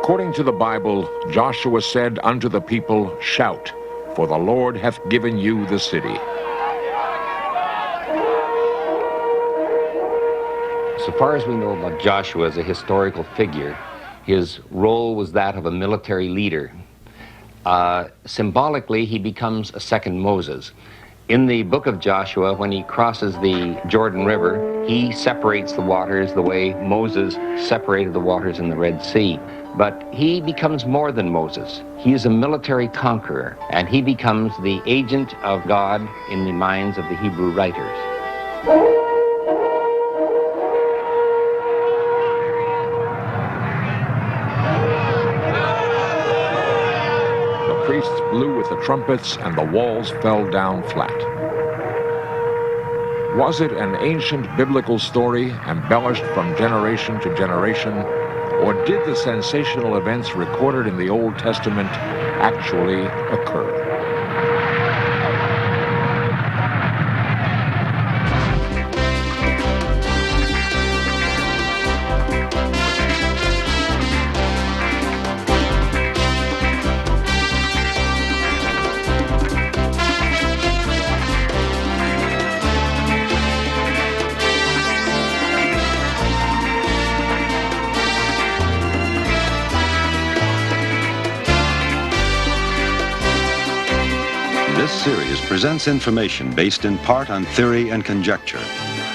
According to the Bible, Joshua said unto the people, "Shout, for the Lord hath given you the city." So far as we know about Joshua as a historical figure, his role was that of a military leader. Symbolically, he becomes a second Moses. In the book of Joshua, when he crosses the Jordan River, he separates the waters the way Moses separated the waters in the Red Sea. But he becomes more than Moses. He is a military conqueror, and he becomes the agent of God in the minds of the Hebrew writers. The priests blew with the trumpets, and the walls fell down flat. Was it an ancient biblical story embellished from generation to generation, or did the sensational events recorded in the Old Testament actually occur? This series presents information based in part on theory and conjecture.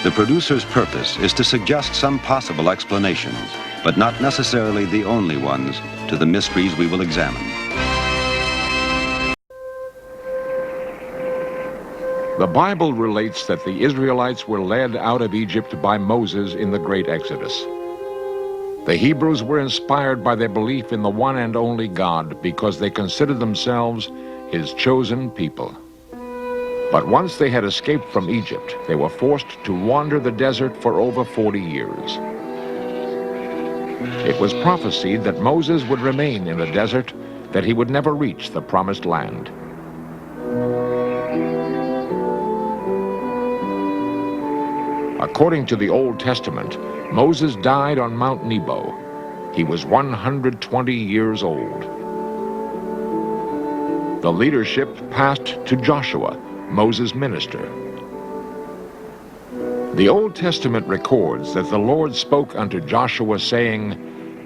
The producer's purpose is to suggest some possible explanations, but not necessarily the only ones, to the mysteries we will examine. The Bible relates that the Israelites were led out of Egypt by Moses in the Great Exodus. The Hebrews were inspired by their belief in the one and only God because they considered themselves His chosen people. But once they had escaped from Egypt, they were forced to wander the desert for over 40 years. It was prophesied that Moses would remain in the desert, that he would never reach the promised land. According to the Old Testament, Moses died on Mount Nebo. He was 120 years old. The leadership passed to Joshua, Moses' minister. The Old Testament records that the Lord spoke unto Joshua, saying,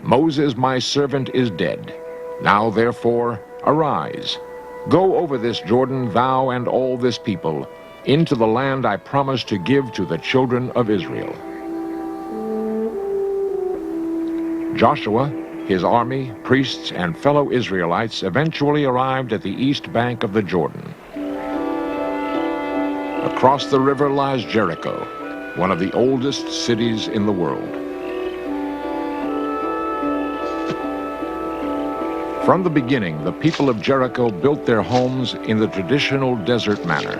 "Moses my servant is dead. Now therefore arise, go over this Jordan, thou and all this people, into the land I promised to give to the children of Israel." Joshua, his army, priests, and fellow Israelites eventually arrived at the east bank of the Jordan. Across the river lies Jericho, one of the oldest cities in the world. From the beginning, the people of Jericho built their homes in the traditional desert manner.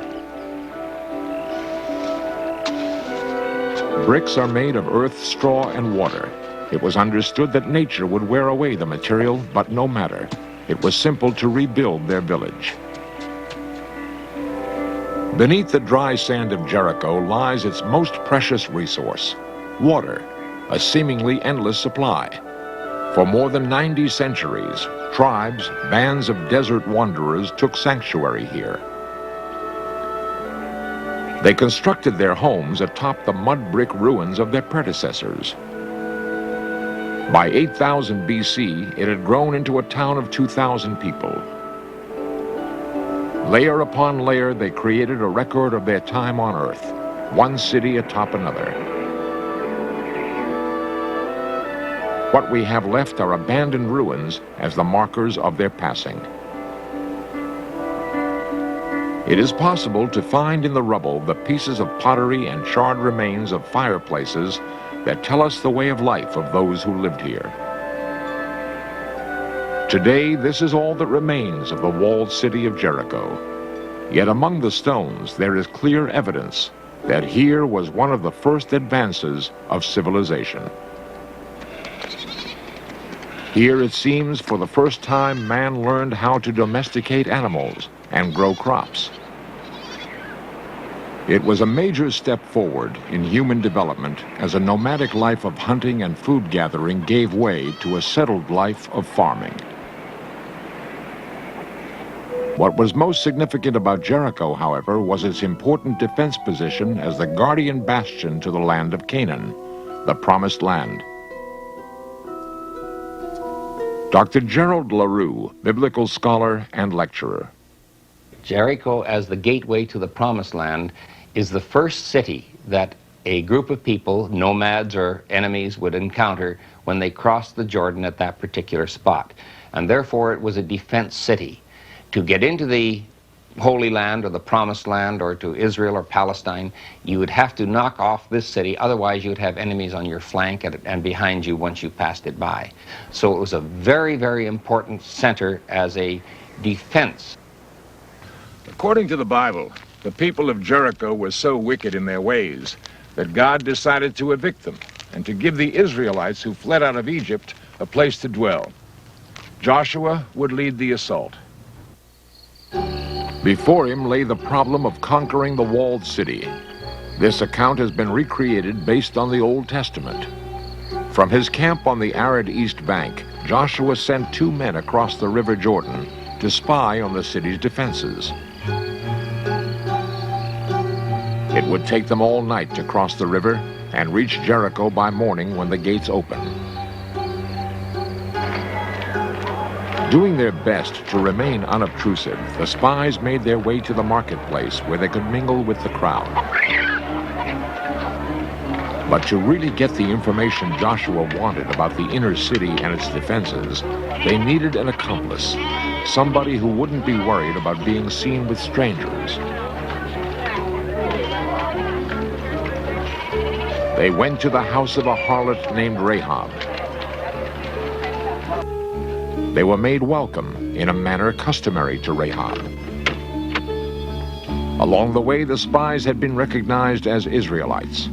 Bricks are made of earth, straw, and water. It was understood that nature would wear away the material, but no matter. It was simple to rebuild their village. Beneath the dry sand of Jericho lies its most precious resource, water, a seemingly endless supply. For more than 90 centuries, tribes, bands of desert wanderers took sanctuary here. They constructed their homes atop the mud brick ruins of their predecessors. By 8000 BC, it had grown into a town of 2,000 people. Layer upon layer, they created a record of their time on earth, one city atop another. What we have left are abandoned ruins as the markers of their passing. It is possible to find in the rubble the pieces of pottery and charred remains of fireplaces that tell us the way of life of those who lived here. Today, this is all that remains of the walled city of Jericho. Yet among the stones, there is clear evidence that here was one of the first advances of civilization. Here, it seems, for the first time, man learned how to domesticate animals and grow crops. It was a major step forward in human development as a nomadic life of hunting and food gathering gave way to a settled life of farming. What was most significant about Jericho, however, was its important defense position as the guardian bastion to the land of Canaan, the Promised Land. Dr. Gerald LaRue, biblical scholar and lecturer. Jericho, as the gateway to the Promised Land, is the first city that a group of people, nomads or enemies, would encounter when they crossed the Jordan at that particular spot. And therefore it was a defense city. To get into the Holy Land or the Promised Land or to Israel or Palestine, you would have to knock off this city, otherwise you would have enemies on your flank and behind you once you passed it by. So it was a very, very important center as a defense. According to the Bible, the people of Jericho were so wicked in their ways that God decided to evict them and to give the Israelites who fled out of Egypt a place to dwell. Joshua would lead the assault. Before him lay the problem of conquering the walled city. This account has been recreated based on the Old Testament. From his camp on the arid east bank, Joshua sent 2 men across the River Jordan to spy on the city's defenses. It would take them all night to cross the river and reach Jericho by morning when the gates open. Doing their best to remain unobtrusive, the spies made their way to the marketplace where they could mingle with the crowd. But to really get the information Joshua wanted about the inner city and its defenses, they needed an accomplice, somebody who wouldn't be worried about being seen with strangers. They went to the house of a harlot named Rahab. They were made welcome in a manner customary to Rahab. Along the way, the spies had been recognized as Israelites.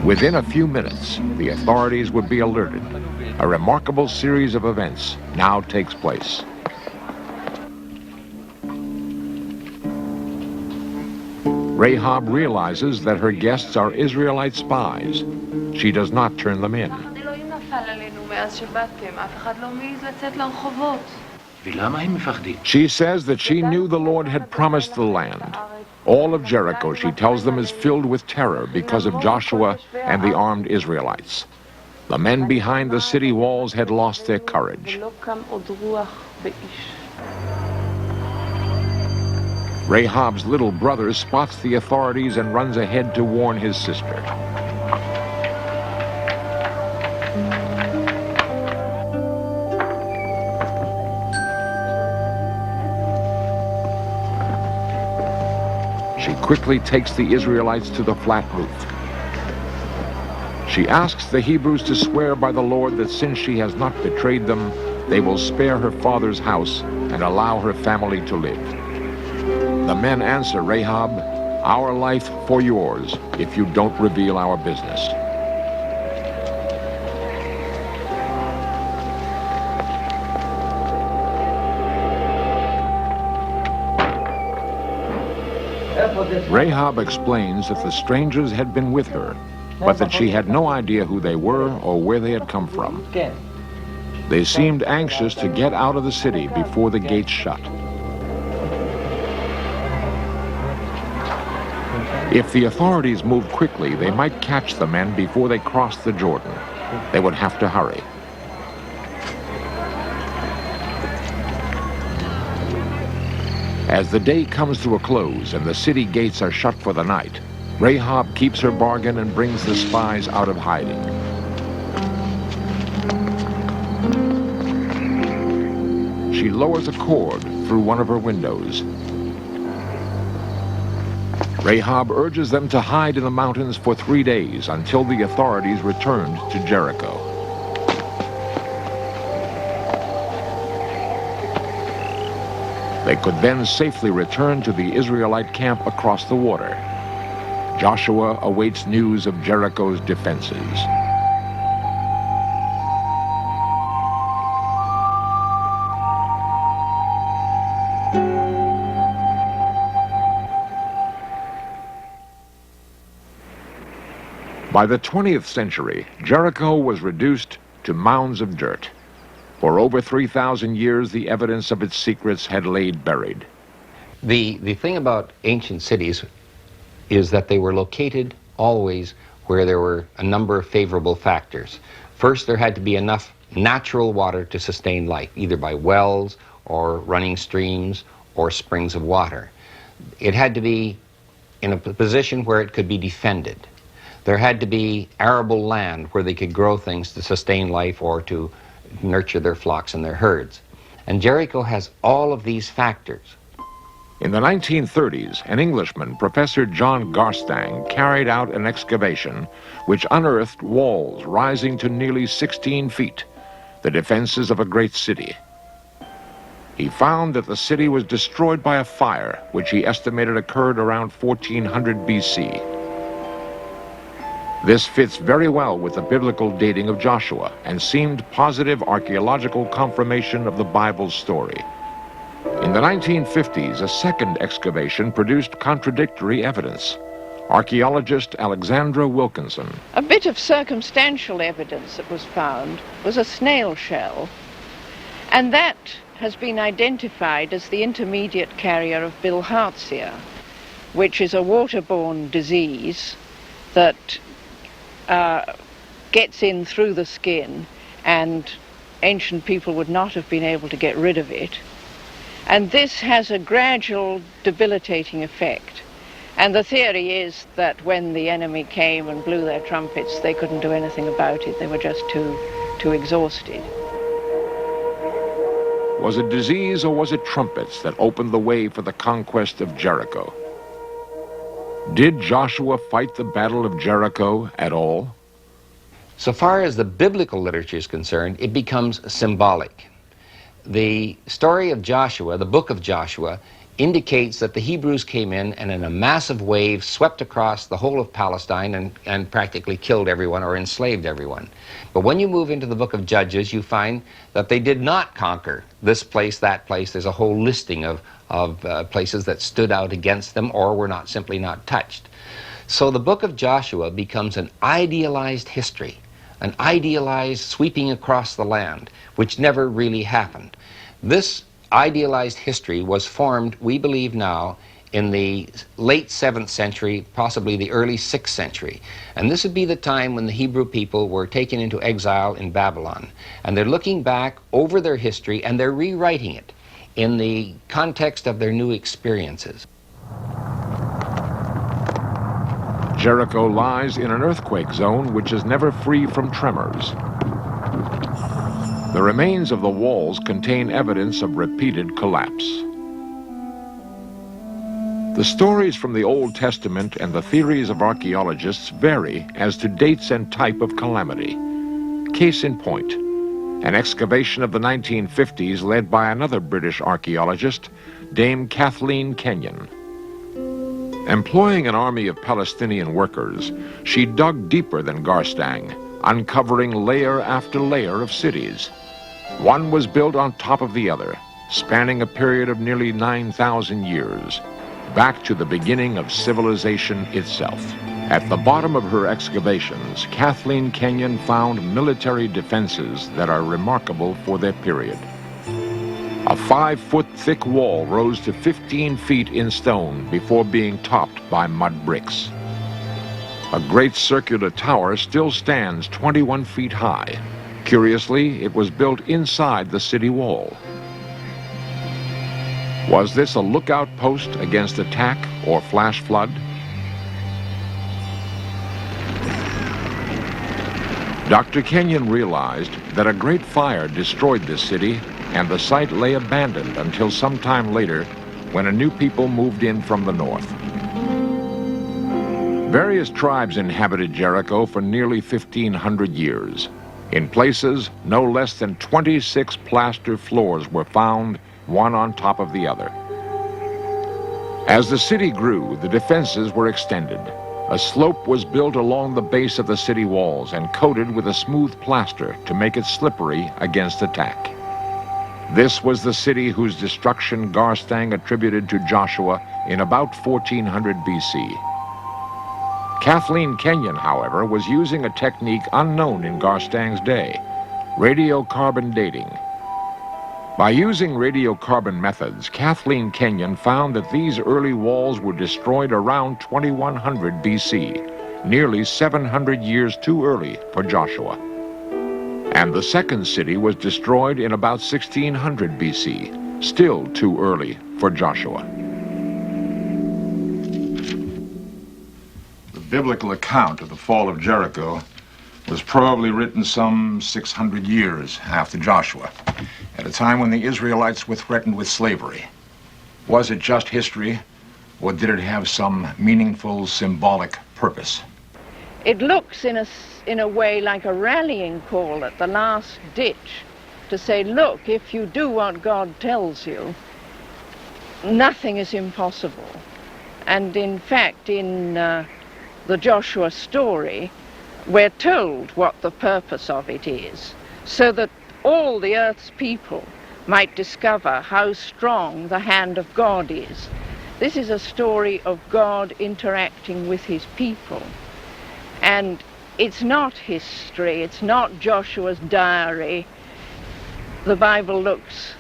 Within a few minutes, the authorities would be alerted. A remarkable series of events now takes place. Rahab realizes that her guests are Israelite spies. She does not turn them in. She says that she knew the Lord had promised the land. All of Jericho, she tells them, is filled with terror because of Joshua and the armed Israelites. The men behind the city walls had lost their courage. Rahab's little brother spots the authorities and runs ahead to warn his sister. She quickly takes the Israelites to the flat roof. She asks the Hebrews to swear by the Lord that since she has not betrayed them, they will spare her father's house and allow her family to live. The men answer Rahab, "Our life for yours if you don't reveal our business." Rahab explains that the strangers had been with her, but that she had no idea who they were or where they had come from. They seemed anxious to get out of the city before the gates shut. If the authorities moved quickly, they might catch the men before they crossed the Jordan. They would have to hurry. As the day comes to a close and the city gates are shut for the night, Rahab keeps her bargain and brings the spies out of hiding. She lowers a cord through one of her windows. Rahab urges them to hide in the mountains for 3 days until the authorities returned to Jericho. They could then safely return to the Israelite camp across the water. Joshua awaits news of Jericho's defenses. By the 20th century, Jericho was reduced to mounds of dirt. For over 3,000 years, the evidence of its secrets had laid buried. The thing about ancient cities is that they were located always where there were a number of favorable factors. First, there had to be enough natural water to sustain life, either by wells or running streams or springs of water. It had to be in a position where it could be defended. There had to be arable land where they could grow things to sustain life or to nurture their flocks and their herds. And Jericho has all of these factors. In the 1930s, an Englishman, Professor John Garstang, carried out an excavation which unearthed walls rising to nearly 16 feet, the defenses of a great city. He found that the city was destroyed by a fire, which he estimated occurred around 1400 BC. This fits very well with the biblical dating of Joshua and seemed positive archaeological confirmation of the Bible's story. In the 1950s, a second excavation produced contradictory evidence. Archaeologist Alexandra Wilkinson. A bit of circumstantial evidence that was found was a snail shell, and that has been identified as the intermediate carrier of bilharzia, which is a waterborne disease that gets in through the skin, and ancient people would not have been able to get rid of it. And this has a gradual debilitating effect. And the theory is that when the enemy came and blew their trumpets, they couldn't do anything about it. They were just too exhausted. Was it disease or was it trumpets that opened the way for the conquest of Jericho? Did Joshua fight the Battle of Jericho at all? So far as the biblical literature is concerned, it becomes symbolic. The story of Joshua, the book of Joshua, indicates that the Hebrews came in and in a massive wave swept across the whole of Palestine and practically killed everyone or enslaved everyone. But when you move into the book of Judges, you find that they did not conquer this place, that place. There's a whole listing of places that stood out against them or were not simply not touched. So the book of Joshua becomes an idealized history, an idealized sweeping across the land, which never really happened. This idealized history was formed, we believe now, in the late 7th century, possibly the early 6th century. And this would be the time when the Hebrew people were taken into exile in Babylon. And they're looking back over their history and they're rewriting it in the context of their new experiences. Jericho lies in an earthquake zone which is never free from tremors. The remains of the walls contain evidence of repeated collapse. The stories from the Old Testament and the theories of archaeologists vary as to dates and type of calamity. Case in point, an excavation of the 1950s led by another British archaeologist, Dame Kathleen Kenyon. Employing an army of Palestinian workers, she dug deeper than Garstang, uncovering layer after layer of cities. One was built on top of the other, spanning a period of nearly 9,000 years, back to the beginning of civilization itself. At the bottom of her excavations, Kathleen Kenyon found military defenses that are remarkable for their period. A 5-foot thick wall rose to 15 feet in stone before being topped by mud bricks. A great circular tower still stands 21 feet high. Curiously, it was built inside the city wall. Was this a lookout post against attack or flash flood? Dr. Kenyon realized that a great fire destroyed this city and the site lay abandoned until some time later when a new people moved in from the north. Various tribes inhabited Jericho for nearly 1,500 years. In places, no less than 26 plaster floors were found, one on top of the other. As the city grew, the defenses were extended. A slope was built along the base of the city walls and coated with a smooth plaster to make it slippery against attack. This was the city whose destruction Garstang attributed to Joshua in about 1400 BC. Kathleen Kenyon, however, was using a technique unknown in Garstang's day, radiocarbon dating. By using radiocarbon methods, Kathleen Kenyon found that these early walls were destroyed around 2100 BC, nearly 700 years too early for Joshua. And the second city was destroyed in about 1600 BC, still too early for Joshua. The biblical account of the fall of Jericho was probably written some 600 years after Joshua, at a time when the Israelites were threatened with slavery. Was it just history, or did it have some meaningful symbolic purpose? It looks in a way like a rallying call at the last ditch to say, look, if you do what God tells you, nothing is impossible. And in fact, in the Joshua story, we're told what the purpose of it is, so that all the earth's people might discover how strong the hand of God is. This is a story of God interacting with his people. And it's not history, it's not Joshua's diary. The Bible looks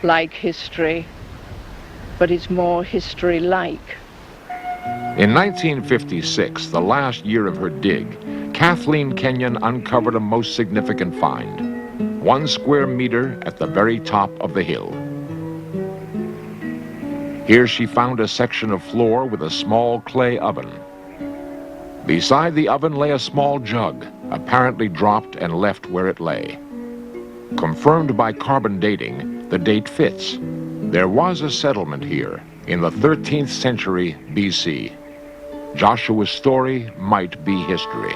like history, but it's more history-like. In 1956, the last year of her dig, Kathleen Kenyon uncovered a most significant find: 1 square meter at the very top of the hill. Here she found a section of floor with a small clay oven. Beside the oven lay a small jug, apparently dropped and left where it lay. Confirmed by carbon dating, the date fits. There was a settlement here in the 13th century BC. Joshua's story might be history.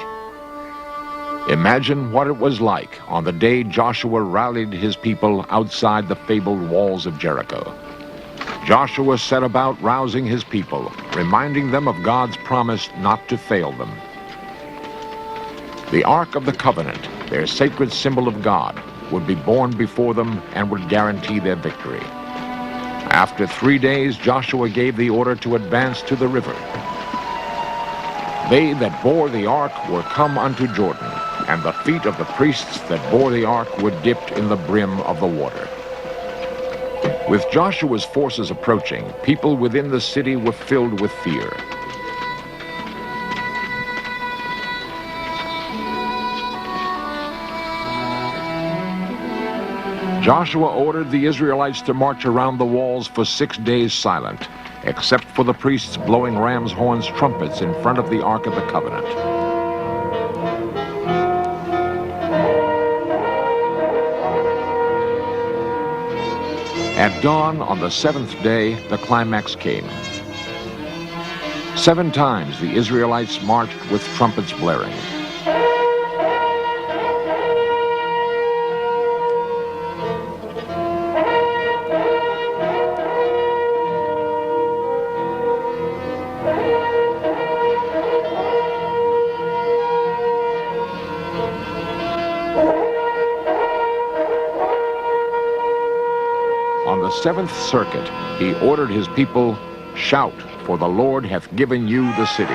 Imagine what it was like on the day Joshua rallied his people outside the fabled walls of Jericho. Joshua set about rousing his people, reminding them of God's promise not to fail them. The Ark of the Covenant, their sacred symbol of God, would be borne before them and would guarantee their victory. After 3 days, Joshua gave the order to advance to the river. They that bore the ark were come unto Jordan, and the feet of the priests that bore the ark were dipped in the brim of the water. With Joshua's forces approaching, people within the city were filled with fear. Joshua ordered the Israelites to march around the walls for 6 days silent, except for the priests blowing ram's horns trumpets in front of the Ark of the Covenant. At dawn on the 7th day, the climax came. 7 times the Israelites marched with trumpets blaring. On the 7th circuit, he ordered his people, "Shout, for the Lord hath given you the city."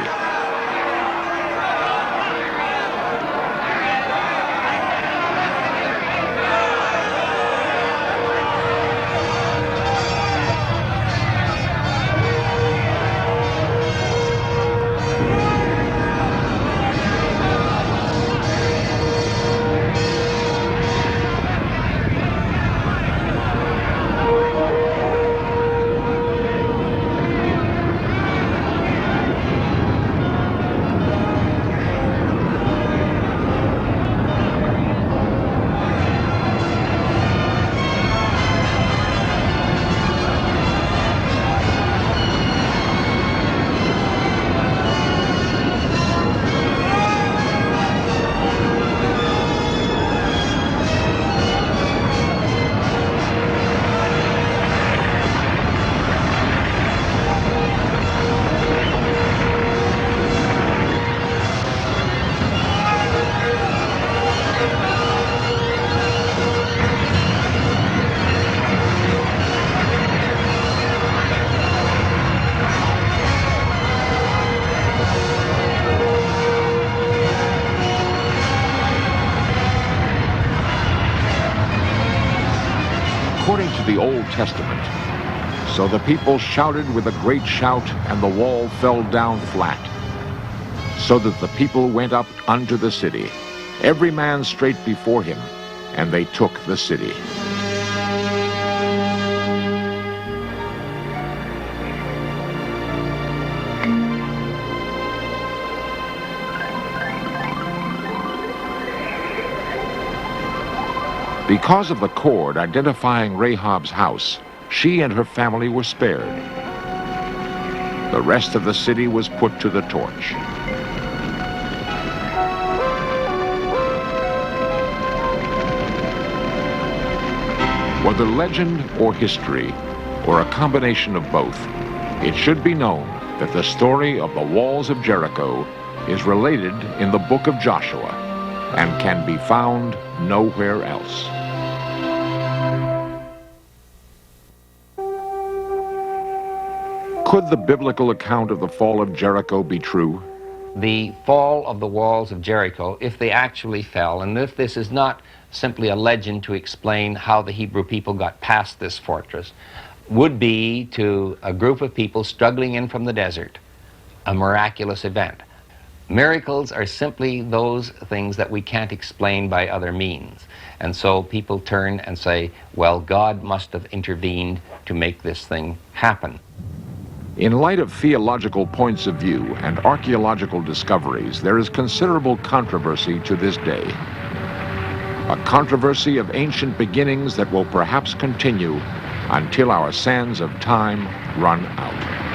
the Old Testament. So the people shouted with a great shout, and the wall fell down flat, so that the people went up unto the city, every man straight before him, and they took the city. Because of the cord identifying Rahab's house, she and her family were spared. The rest of the city was put to the torch. Whether legend or history, or a combination of both, it should be known that the story of the walls of Jericho is related in the book of Joshua and can be found nowhere else. Could the biblical account of the fall of Jericho be true? The fall of the walls of Jericho, if they actually fell, and if this is not simply a legend to explain how the Hebrew people got past this fortress, would be to a group of people struggling in from the desert, a miraculous event. Miracles are simply those things that we can't explain by other means. And so people turn and say, well, God must have intervened to make this thing happen. In light of theological points of view and archaeological discoveries, there is considerable controversy to this day. A controversy of ancient beginnings that will perhaps continue until our sands of time run out.